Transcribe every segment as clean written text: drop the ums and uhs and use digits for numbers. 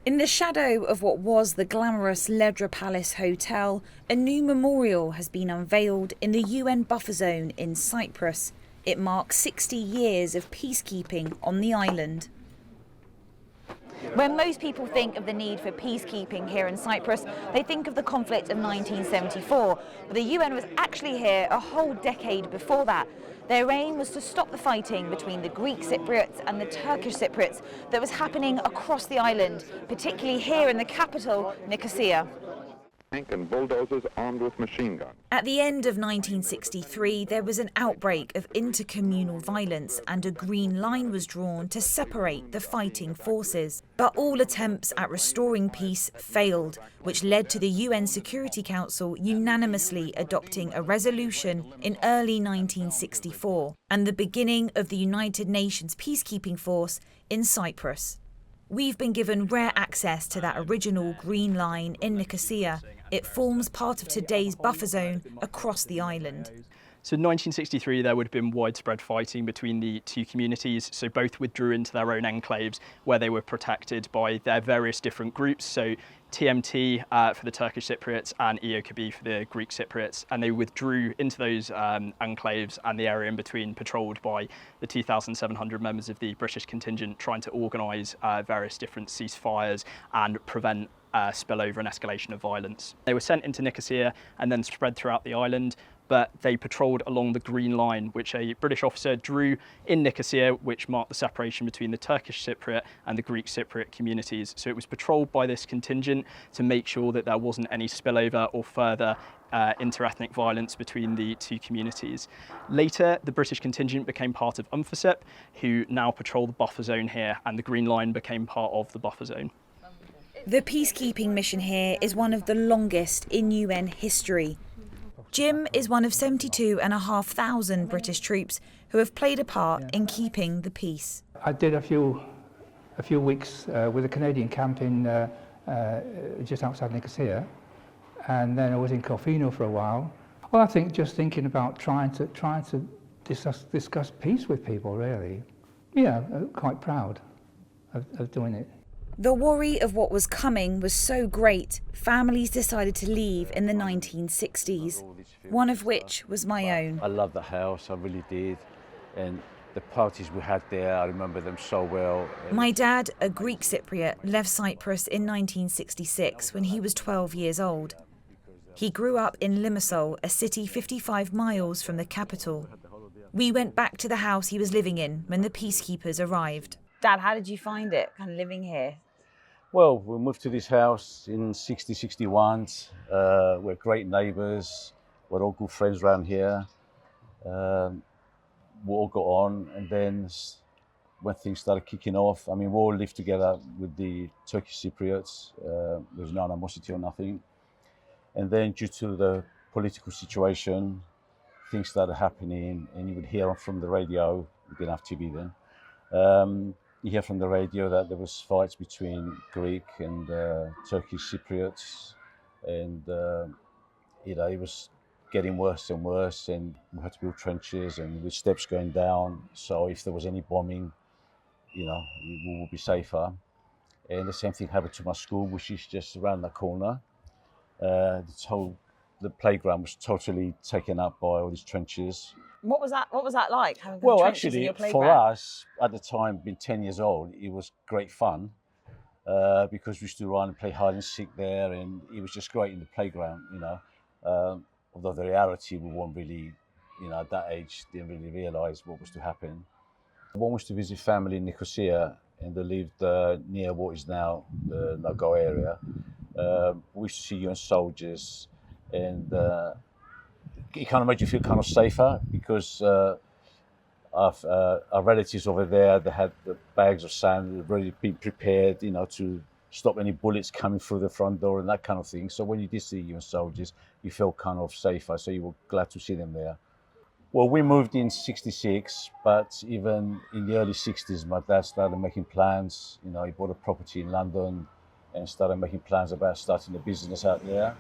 In the shadow of what was the glamorous Ledra Palace Hotel, a new memorial has been unveiled in the UN buffer zone in Cyprus. It marks 60 years of peacekeeping on the island. When most people think of the need for peacekeeping here in Cyprus, they think of the conflict of 1974. But the UN was actually here a whole decade before that. Their aim was to stop the fighting between the Greek Cypriots and the Turkish Cypriots that was happening across the island, particularly here in the capital, Nicosia. And bulldozers armed with machine guns. At the end of 1963, there was an outbreak of intercommunal violence and a green line was drawn to separate the fighting forces. But all attempts at restoring peace failed, which led to the UN Security Council unanimously adopting a resolution in early 1964 and the beginning of the United Nations peacekeeping force in Cyprus. We've been given rare access to that original green line in Nicosia. It forms part of today's buffer zone across the island. So in 1963, there would have been widespread fighting between the two communities. So both withdrew into their own enclaves where they were protected by their various different groups. So TMT for the Turkish Cypriots and UNFICYP for the Greek Cypriots. And they withdrew into those enclaves and the area in between, patrolled by the 2,700 members of the British contingent, trying to organise various different ceasefires and prevent spillover and escalation of violence. They were sent into Nicosia and then spread throughout the island, but they patrolled along the green line, which a British officer drew in Nicosia, which marked the separation between the Turkish Cypriot and the Greek Cypriot communities. So it was patrolled by this contingent to make sure that there wasn't any spillover or further inter-ethnic violence between the two communities. Later, the British contingent became part of UNFICYP, who now patrol the buffer zone here, and the green line became part of the buffer zone. The peacekeeping mission here is one of the longest in UN history. Jim is one of 72,500 British troops who have played a part in keeping the peace. I did a few weeks with a Canadian camp in just outside Nicosia, and then I was in Corfino for a while. Well, I think just thinking about trying to discuss peace with people, really. Yeah, quite proud of doing it. The worry of what was coming was so great, families decided to leave in the 1960s, one of which was my own. I love the house, I really did, and the parties we had there, I remember them so well. My dad, a Greek Cypriot, left Cyprus in 1966 when he was 12 years old. He grew up in Limassol, a city 55 miles from the capital. We went back to the house he was living in when the peacekeepers arrived. Dad, how did you find it, kind of living here? Well, we moved to this house in 61. We're great neighbours. We're all good friends around here. We all got on, and then when things started kicking off, I mean, we all lived together with the Turkish Cypriots. There was no animosity or nothing. And then due to the political situation, things started happening, and you would hear from the radio. We didn't have TV then. You hear from the radio that there was fights between Greek and Turkish Cypriots, and it was getting worse and worse, and we had to build trenches and with steps going down, so if there was any bombing, we would be safer. And the same thing happened to my school, which is just around the corner. The playground was totally taken up by all these trenches. What was that like, having well, trenches actually, in your playground? for us, at the time, being 10 years old, it was great fun because we used to run and play hide and seek there, and it was just great in the playground, although the reality, we weren't really, at that age, didn't really realise what was to happen. One was to visit family in Nicosia, and they lived near what is now the Nago area. We used to see UN soldiers, and it kind of made you feel kind of safer because our relatives over there, they had the bags of sand ready been prepared, to stop any bullets coming through the front door and that kind of thing. So when you did see UN soldiers, you felt kind of safer, so you were glad to see them there. Well, we moved in 66, but even in the early 60s, my dad started making plans. He bought a property in London and started making plans about starting a business out there.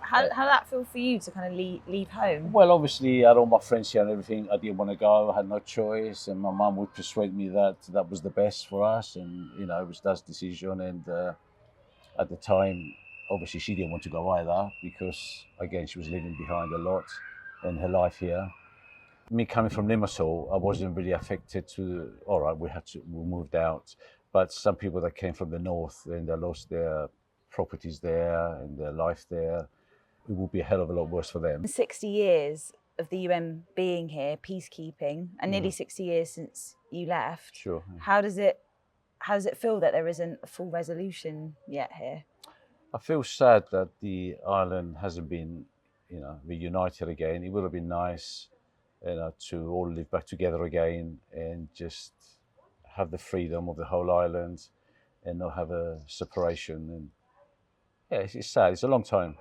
How did that feel for you to kind of leave home? Well, obviously, I had all my friends here and everything. I didn't want to go. I had no choice, and my mum would persuade me that that was the best for us, and you know, it was Dad's decision. And at the time, obviously, she didn't want to go either because, again, she was leaving behind a lot in her life here. Me coming from Limassol, I wasn't really affected to. All right, we moved out, but some people that came from the north and they lost their properties there and their life there. It would be a hell of a lot worse for them. 60 years of the UN being here, peacekeeping, and nearly 60 years since you left. Sure. How does it feel that there isn't a full resolution yet here? I feel sad that the island hasn't been, you know, reunited again. It would have been nice, you know, to all live back together again and just have the freedom of the whole island and not have a separation. And yeah, it's sad. It's a long time.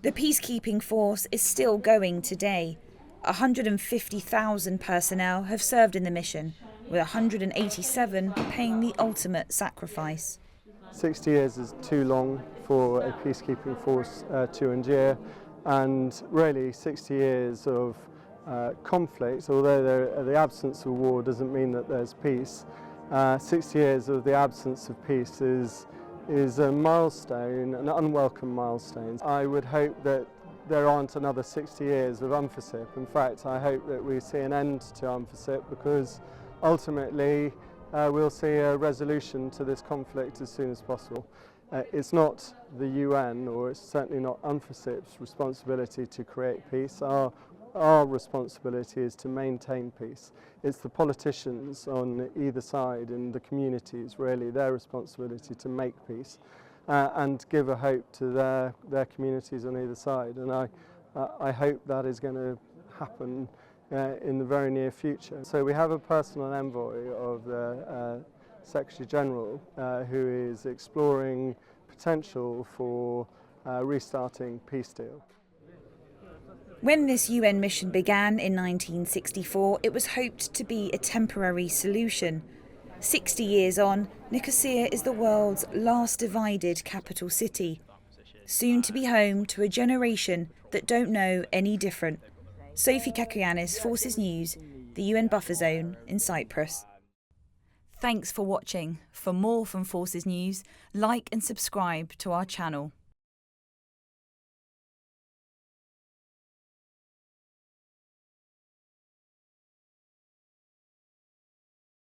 The peacekeeping force is still going today. 150,000 personnel have served in the mission, with 187 paying the ultimate sacrifice. 60 years is too long for a peacekeeping force to endure, and really 60 years of conflict, although the absence of war doesn't mean that there's peace. 60 years of the absence of peace is a milestone, an unwelcome milestone. I would hope that there aren't another 60 years of UNFICYP. In fact, I hope that we see an end to UNFICYP because ultimately we'll see a resolution to this conflict as soon as possible. It's not the UN, or it's certainly not UNFICYP's responsibility to create peace. Our responsibility is to maintain peace. It's the politicians on either side and the communities, really, their responsibility to make peace and give a hope to their communities on either side. And I hope that is going to happen in the very near future. So we have a personal envoy of the Secretary General who is exploring potential for restarting peace deal. When this UN mission began in 1964, it was hoped to be a temporary solution. 60 years on, Nicosia is the world's last divided capital city, soon to be home to a generation that don't know any different. Sophie Kakianis, Forces News, the UN buffer zone in Cyprus. Thanks for watching. For more from Forces News, like and subscribe to our channel.